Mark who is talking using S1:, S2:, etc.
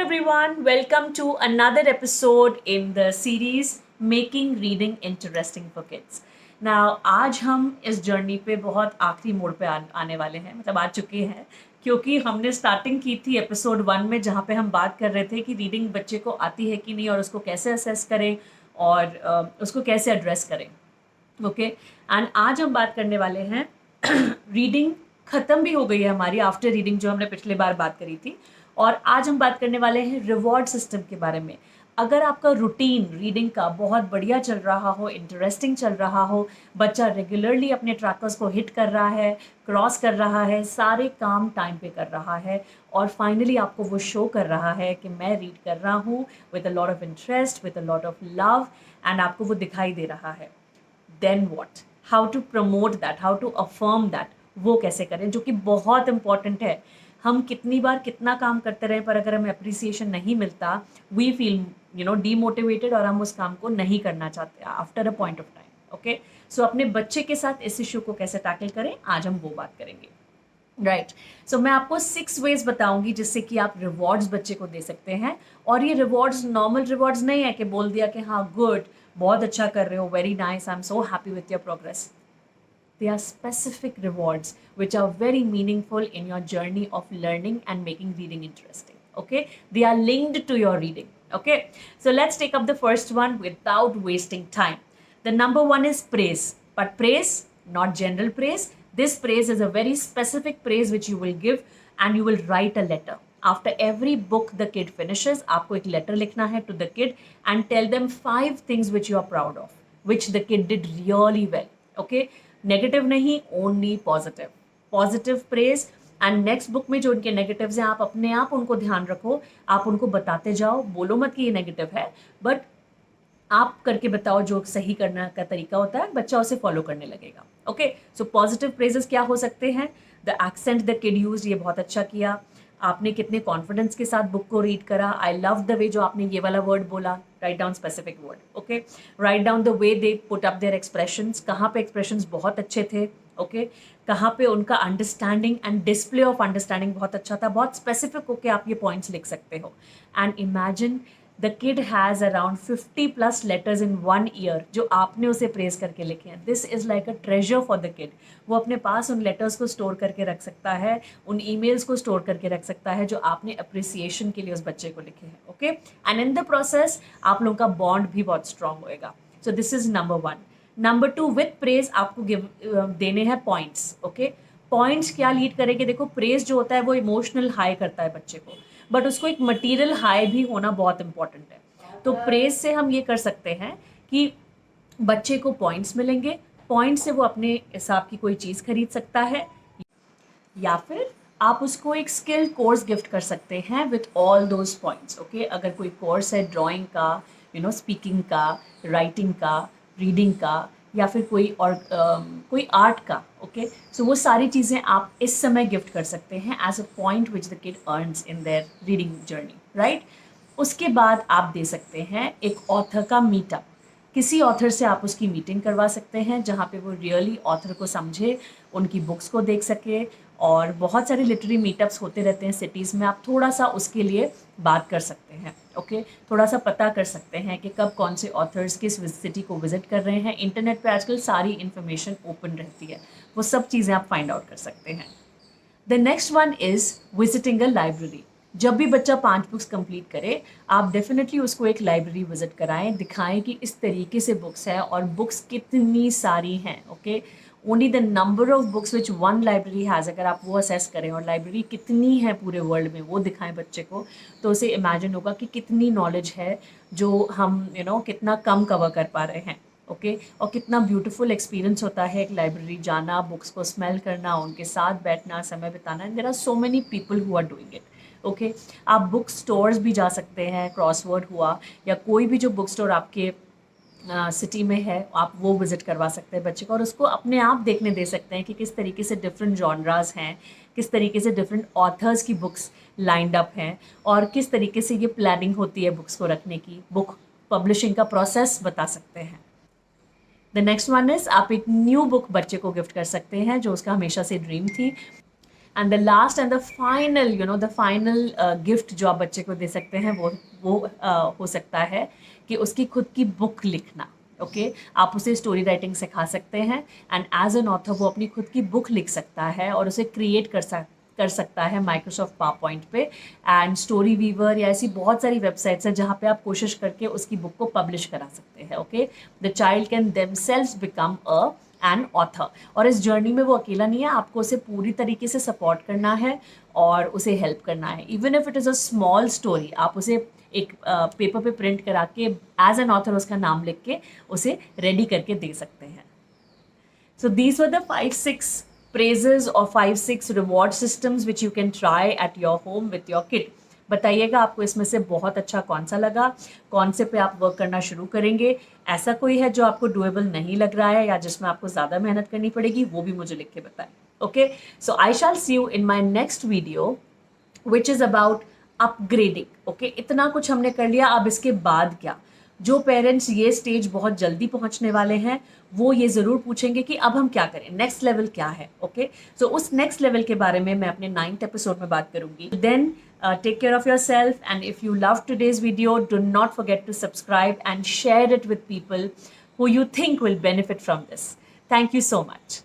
S1: everyone, welcome to another episode in the series Making Reading Interesting for Kids. Now आज हम इस journey पे बहुत आखिरी मोड़ पे आने वाले हैं, मतलब आ चुके हैं, क्योंकि हमने स्टार्टिंग की थी एपिसोड 1 में, जहाँ पे हम बात कर रहे थे कि रीडिंग बच्चे को आती है कि नहीं और उसको कैसे असेस करें और उसको कैसे एड्रेस करें. ओके एंड आज हम बात करने वाले हैं रीडिंग ख़त्म भी हो गई है हमारी आफ्टर रीडिंग, जो हमने पिछले बार बात करी थी. और आज हम बात करने वाले हैं रिवॉर्ड सिस्टम के बारे में. अगर आपका रूटीन रीडिंग का बहुत बढ़िया चल रहा हो, इंटरेस्टिंग चल रहा हो, बच्चा रेगुलरली अपने ट्रैकर्स को हिट कर रहा है, क्रॉस कर रहा है, सारे काम टाइम पे कर रहा है और फाइनली आपको वो शो कर रहा है कि मैं रीड कर रहा हूँ with a lot of interest, with a lot of love, and आपको वो दिखाई दे रहा है, then what, how to promote that, how to affirm that, वो कैसे करें, जो कि बहुत इंपॉर्टेंट है. हम कितनी बार कितना काम करते रहे, पर अगर हमें अप्रिसिएशन नहीं मिलता, वी फील डीमोटिवेटेड और हम उस काम को नहीं करना चाहते after a point of time. Okay, so अपने बच्चे के साथ इस इशू को कैसे टैकल करें, आज हम वो बात करेंगे. राइट, सो मैं आपको 6 वेज बताऊंगी जिससे कि आप रिवॉर्ड्स बच्चे को दे सकते हैं. और ये रिवॉर्ड्स नॉर्मल रिवॉर्ड्स नहीं है कि बोल दिया कि हाँ गुड, बहुत अच्छा कर रहे हो, very nice, I am so happy with your progress. They are specific rewards which are very meaningful in your journey of learning and making reading interesting. Okay, they are linked to your reading. Okay, so let's take up the first one without wasting time. The number one is praise, but praise, not general praise. This praise is a very specific praise which you will give, and you will write a letter. After every book the kid finishes, आपको एक letter लिखना है to the kid and tell them 5 things which you are proud of, which the kid did really well. Okay, negative नहीं, only positive. Positive praise. And next book में जो उनके negatives हैं, आप अपने आप उनको ध्यान रखो, आप उनको बताते जाओ, बोलो मत कि ये नेगेटिव है, बट आप करके बताओ जो सही करना का तरीका होता है, बच्चा उसे फॉलो करने लगेगा. ओके, सो पॉजिटिव प्रेजेस क्या हो सकते हैं? The accent the kid use, ये बहुत अच्छा किया, आपने कितने कॉन्फिडेंस के साथ बुक को रीड करा, आई लव द वे जो आपने ये वाला वर्ड बोला, right down specific word. Okay, right down the way they put up their expressions, कहाँ पे एक्सप्रेशंस बहुत अच्छे थे. ओके, कहाँ पे उनका understanding and display of understanding बहुत अच्छा था. बहुत स्पेसिफिक होके आप ये पॉइंट्स लिख सकते हो. And imagine the kid has around 50+ letters in 1 year जो आपने उसे प्रेज करके लिखे हैं. This is like a treasure for the kid. वो अपने पास उन लेटर्स को स्टोर करके रख सकता है, उन ईमेल्स को स्टोर करके रख सकता है जो आपने अप्रिसिएशन के लिए उस बच्चे को लिखे हैं. Okay, and in the process आप लोगों का बॉन्ड भी बहुत स्ट्रांग होएगा. So this is number 1. Number 2, with praise आपको देने हैं पॉइंट्स. ओके, पॉइंट्स क्या लीड करेंगे? देखो, प्रेज जो होता है वो इमोशनल हाई करता है बच्चे को, बट उसको एक मटीरियल हाई भी होना बहुत इंपॉर्टेंट है. तो प्रेज से हम ये कर सकते हैं कि बच्चे को पॉइंट्स मिलेंगे, पॉइंट से वो अपने हिसाब की कोई चीज़ खरीद सकता है, या फिर आप उसको एक स्किल कोर्स गिफ्ट कर सकते हैं with all those points. Okay, अगर कोई कोर्स है ड्राइंग का, स्पीकिंग का, राइटिंग का, रीडिंग का, या फिर कोई और कोई आर्ट का. ओके, सो वो सारी चीज़ें आप इस समय गिफ्ट कर सकते हैं as a point which the kid earns in their reading journey. Right, उसके बाद आप दे सकते हैं एक ऑथर का मीटअप. किसी ऑथर से आप उसकी मीटिंग करवा सकते हैं जहाँ पे वो रियली ऑथर को समझे, उनकी बुक्स को देख सके. और बहुत सारे लिटरेरी मीटअप्स होते रहते हैं सिटीज़ में, आप थोड़ा सा उसके लिए बात कर सकते हैं. ओके, थोड़ा सा पता कर सकते हैं कि कब कौन से ऑथर्स किस सिटी को विजिट कर रहे हैं. इंटरनेट पे आजकल सारी इन्फॉर्मेशन ओपन रहती है, वो सब चीज़ें आप फाइंड आउट कर सकते हैं. The next one is visiting a library. जब भी बच्चा 5 बुक्स कंप्लीट करे, आप डेफिनेटली उसको एक लाइब्रेरी विजिट कराएं, दिखाएं कि इस तरीके से बुक्स है और बुक्स कितनी सारी हैं. Okay, only the number of books which one library has, अगर आप वो असेस करें और लाइब्रेरी कितनी है पूरे वर्ल्ड में वो दिखाएं बच्चे को, तो उसे इमेजिन होगा कि कितनी नॉलेज है जो हम कितना कम कवर कर पा रहे हैं. ओके, और कितना ब्यूटीफुल एक्सपीरियंस होता है एक लाइब्रेरी जाना, बुक्स को स्मेल करना, उनके साथ बैठना, समय बिताना. And there are so many people who are doing it. Okay, आप बुक स्टोर्स भी जा सकते हैं, क्रॉसवर्ड हुआ या कोई भी जो बुक स्टोर आपके सिटी में है, आप वो विज़िट करवा सकते हैं बच्चे को, और उसको अपने आप देखने दे सकते हैं कि किस तरीके से डिफरेंट जॉनराज हैं, किस तरीके से डिफरेंट ऑथर्स की बुक्स लाइंड अप हैं, और किस तरीके से ये प्लानिंग होती है बुक्स को रखने की. बुक पब्लिशिंग का प्रोसेस बता सकते हैं. द नेक्स्ट वन इज़ आप एक न्यू बुक बच्चे को गिफ्ट कर सकते हैं जो उसका हमेशा से ड्रीम थी. And the last and the final the final gift जो आप बच्चे को दे सकते हैं वो हो सकता है कि उसकी खुद की बुक लिखना। ओके आप उसे स्टोरी राइटिंग सिखा सकते हैं एंड एज एन ऑथर वो अपनी खुद की बुक लिख सकता है और उसे क्रिएट कर सकता है माइक्रोसॉफ्ट पावरपॉइंट पे एंड स्टोरी वीवर या ऐसी बहुत सारी वेबसाइट्स हैं जहाँ पे आप कोशिश करके उसकी बुक को पब्लिश करा सकते हैं। Okay the child can themselves become a an author और इस जर्नी में वो अकेला नहीं है, आपको उसे पूरी तरीके से सपोर्ट करना है और उसे हेल्प करना है। Even if it is a small story आप उसे एक पेपर पे प्रिंट करा के एज एन ऑथर उसका नाम लिख के उसे रेडी करके दे सकते हैं। So these were the 5-6 praises or 5-6 reward systems which you can try at your home with your kid. बताइएगा आपको इसमें से बहुत अच्छा कौन सा लगा, कौन से पे आप वर्क करना शुरू करेंगे, ऐसा कोई है जो आपको डुएबल नहीं लग रहा है या जिसमें आपको ज़्यादा मेहनत करनी पड़ेगी, वो भी मुझे लिख के बताएं। Okay so I shall see you in my next video which is about upgrading. Okay इतना कुछ हमने कर लिया, अब इसके बाद क्या। जो पेरेंट्स ये स्टेज बहुत जल्दी पहुंचने वाले हैं वो ये ज़रूर पूछेंगे कि अब हम क्या करें, नेक्स्ट लेवल क्या है। ओके सो उस नेक्स्ट लेवल के बारे में मैं अपने 9th एपिसोड में बात करूंगी। Then take care of your self and if you love today's video do not forget to subscribe and share it with people who you think will benefit from this. Thank you so much.